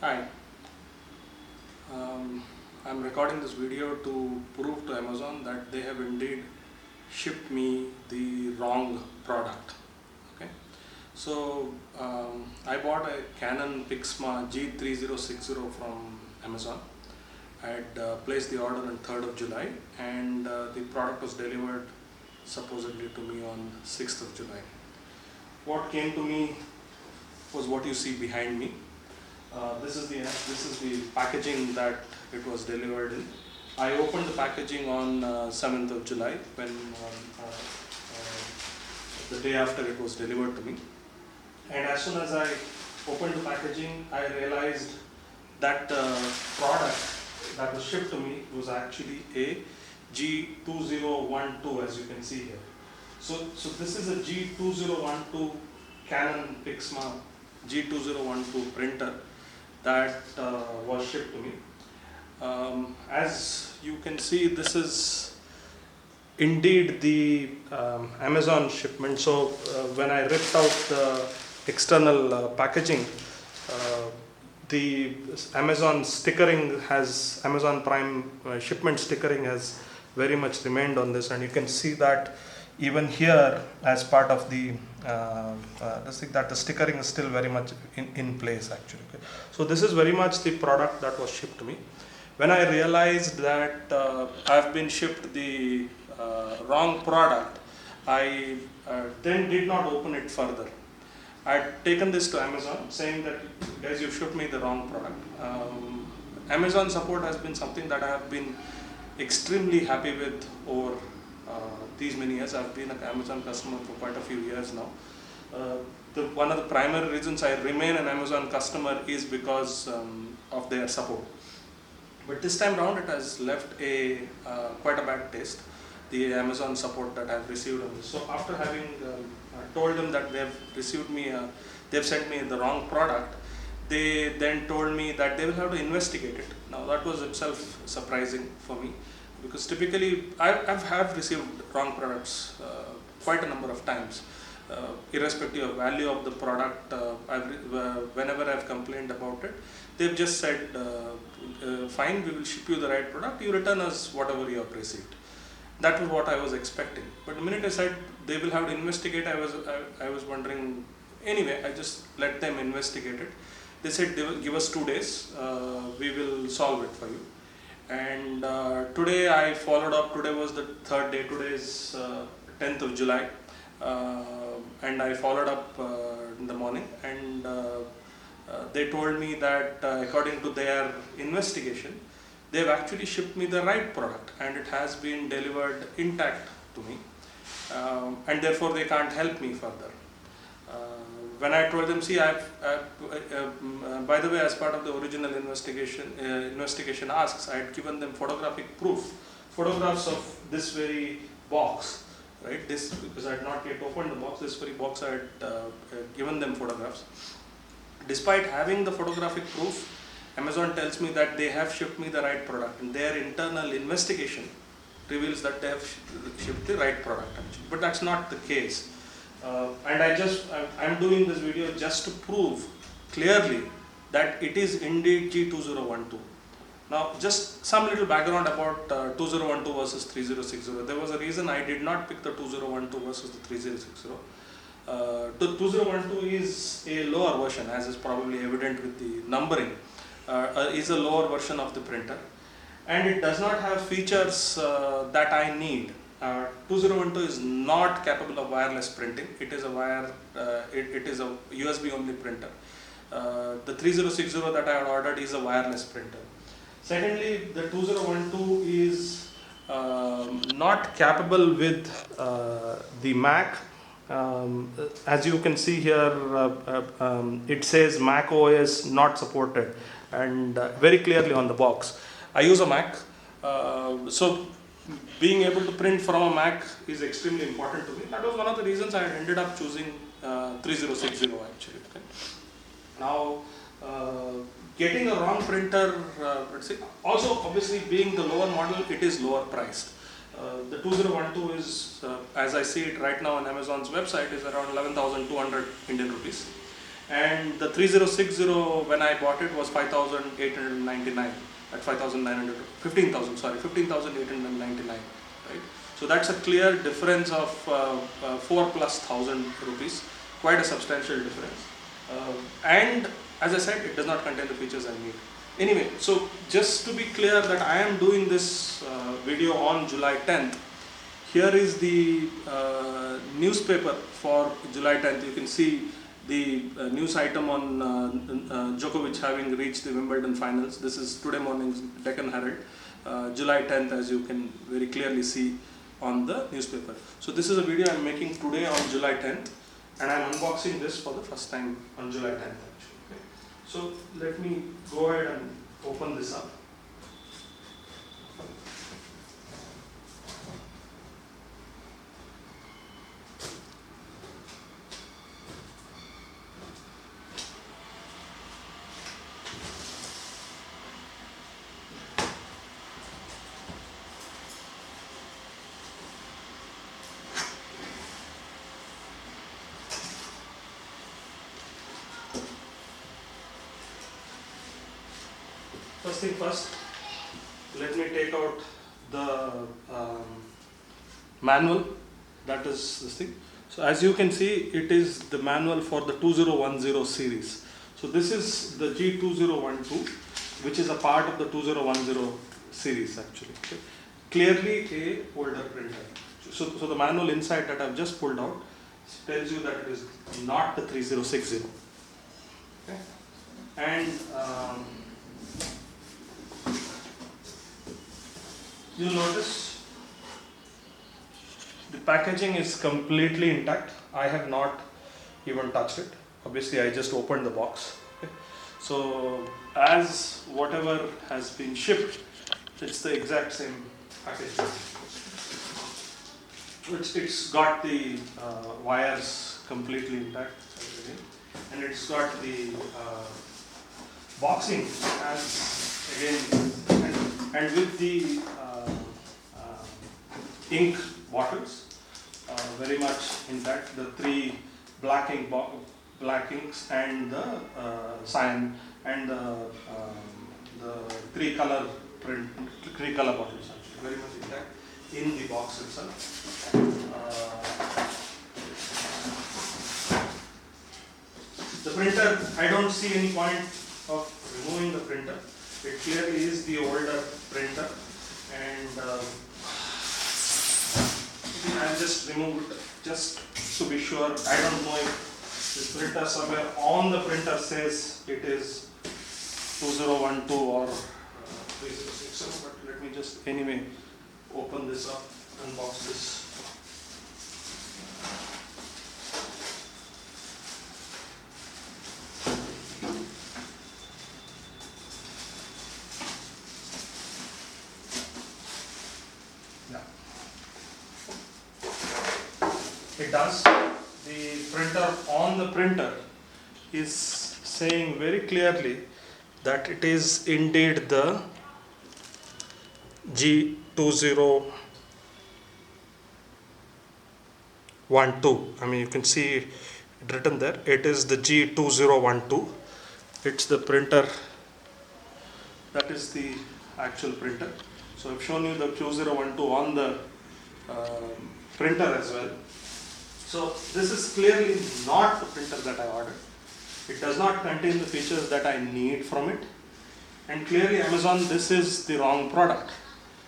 Hi, I'm recording this video to prove to Amazon that they have indeed shipped me the wrong product. Okay, so I bought a Canon Pixma G3060 from Amazon. I had placed the order on 3rd of July and the product was delivered supposedly to me on 6th of July. What came to me was what you see behind me. This is the packaging that it was delivered in. I opened the packaging on 7th of July when the day after it was delivered to me. And as soon as I opened the packaging, I realized that product that was shipped to me was actually a G2012, as you can see here. So this is a G2012 Canon Pixma G2012 printer that was shipped to me. As you can see, this is indeed the Amazon shipment. So when I ripped out the external packaging, the Amazon Prime shipment stickering has very much remained on this, and you can see that even here as part of the that the stickering is still very much in place actually. Okay. So this is very much the product that was shipped to me. When I realized that I've been shipped the wrong product, I then did not open it further. I had taken this to Amazon saying that, guys, you shipped me the wrong product. Amazon support has been something that I have been extremely happy with over these many years. I've been an Amazon customer for quite a few years now. One of the primary reasons I remain an Amazon customer is because of their support. But this time round it has left quite a bad taste, the Amazon support that I've received on this. So after having told them that they've sent me the wrong product, they then told me that they will have to investigate it. Now that was itself surprising for me, because typically I have received wrong products quite a number of times. Irrespective of value of the product, whenever I've complained about it, they've just said, fine, we will ship you the right product, you return us whatever you have received. That was what I was expecting. But the minute I said they will have to investigate, I was wondering. Anyway, I just let them investigate it. They said they will give us 2 days, we will solve it for you. And today I followed up. Today was the 3rd day. Today is 10th of July. And I followed up in the morning, and they told me that according to their investigation, they've actually shipped me the right product and it has been delivered intact to me, and therefore they can't help me further. When I told them, see, by the way, as part of the original investigation asks, I had given them photographic proof, photographs of this very box, right? This, because I had not yet opened the box, this very box I had given them photographs. Despite having the photographic proof, Amazon tells me that they have shipped me the right product, and their internal investigation reveals that they have shipped the right product actually. But that's not the case. And I'm doing this video just to prove clearly that it is indeed G2012. Now, just some little background about 2012 versus 3060. There was a reason I did not pick the 2012 versus the 3060. The 2012 is a lower version, as is probably evident with the numbering. Is a lower version of the printer, and it does not have features that I need. 2012 is not capable of wireless printing. It is a USB only printer. The 3060 that I had ordered is a wireless printer. Secondly, the 2012 is not capable with the Mac. As you can see here, it says Mac OS not supported, and very clearly on the box. I use a Mac, so being able to print from a Mac is extremely important to me. That was one of the reasons I ended up choosing 3060 actually. Okay. Now, getting a wrong printer, let's say, also obviously being the lower model, it is lower priced. The 2012 is, as I see it right now on Amazon's website, is around 11,200 Indian rupees. And the 3060 when I bought it was 5,899 at 5,900, 15,000, sorry, 15,899, right? So that's a clear difference of 4,000+ rupees, quite a substantial difference. And as I said, it does not contain the features I need. Anyway, so just to be clear that I am doing this video on July 10th, here is the newspaper for July 10th. You can see the news item on Djokovic having reached the Wimbledon finals. This is today morning's Deccan Herald, July 10th, as you can very clearly see on the newspaper. So this is a video I am making today on July 10th, and I am unboxing this for the first time on July 10th actually. Okay. So let me go ahead and open this up. First thing first, let me take out the manual, that is this thing. So as you can see, it is the manual for the 2010 series. So this is the G2012, which is a part of the 2010 series actually. Okay. Clearly a older printer. So the manual inside that I've just pulled out tells you that it is not the 3060. Okay. And you'll notice the packaging is completely intact. I have not even touched it. Obviously, I just opened the box. Okay. So, as whatever has been shipped, it's the exact same packaging. It's got the wires completely intact, and it's got the boxing as again, and with the ink bottles very much intact. The three black inks and the cyan and the three color bottles actually very much intact in the box itself. The printer, I don't see any point of removing the printer. It clearly is the older printer, and I'll just remove it just to be sure. I don't know if this printer somewhere on the printer says it is 2012 or 3060, but let me just anyway open this up, unbox this. It does. The printer on the printer is saying very clearly that it is indeed the G2012. I mean, you can see it written there. It is the G2012. It's the printer. That is the actual printer. So I've shown you the 2012 on the printer as well. So this is clearly not the printer that I ordered. It does not contain the features that I need from it. And clearly Amazon, this is the wrong product.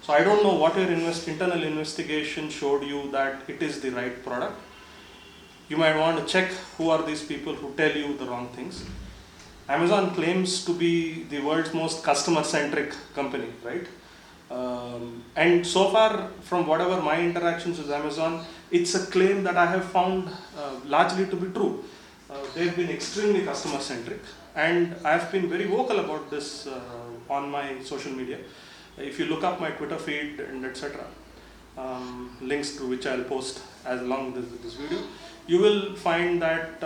So I don't know what your internal investigation showed you that it is the right product. You might want to check who are these people who tell you the wrong things. Amazon claims to be the world's most customer-centric company, right? And so far, from whatever my interactions with Amazon, it's a claim that I have found largely to be true. They've been extremely customer-centric, and I've been very vocal about this on my social media. If you look up my Twitter feed and etc., links to which I'll post as along with this video, you will find that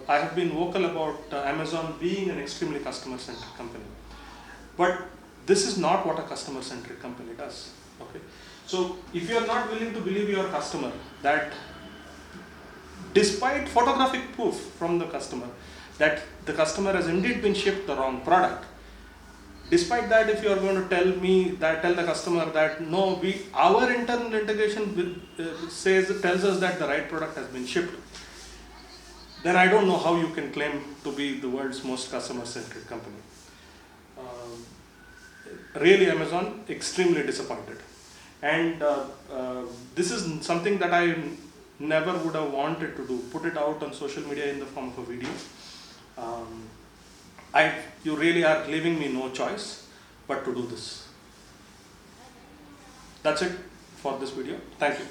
I have been vocal about Amazon being an extremely customer-centric company. But this is not what a customer-centric company does. Okay, so if you are not willing to believe your customer that despite photographic proof from the customer that the customer has indeed been shipped the wrong product. Despite that, if you are going to tell the customer that no, our internal integration tells us that the right product has been shipped, then I don't know how you can claim to be the world's most customer-centric company. Really, Amazon, extremely disappointed. And this is something that I never would have wanted to do, put it out on social media in the form of a video. You really are leaving me no choice but to do this. That's it for this video. Thank you.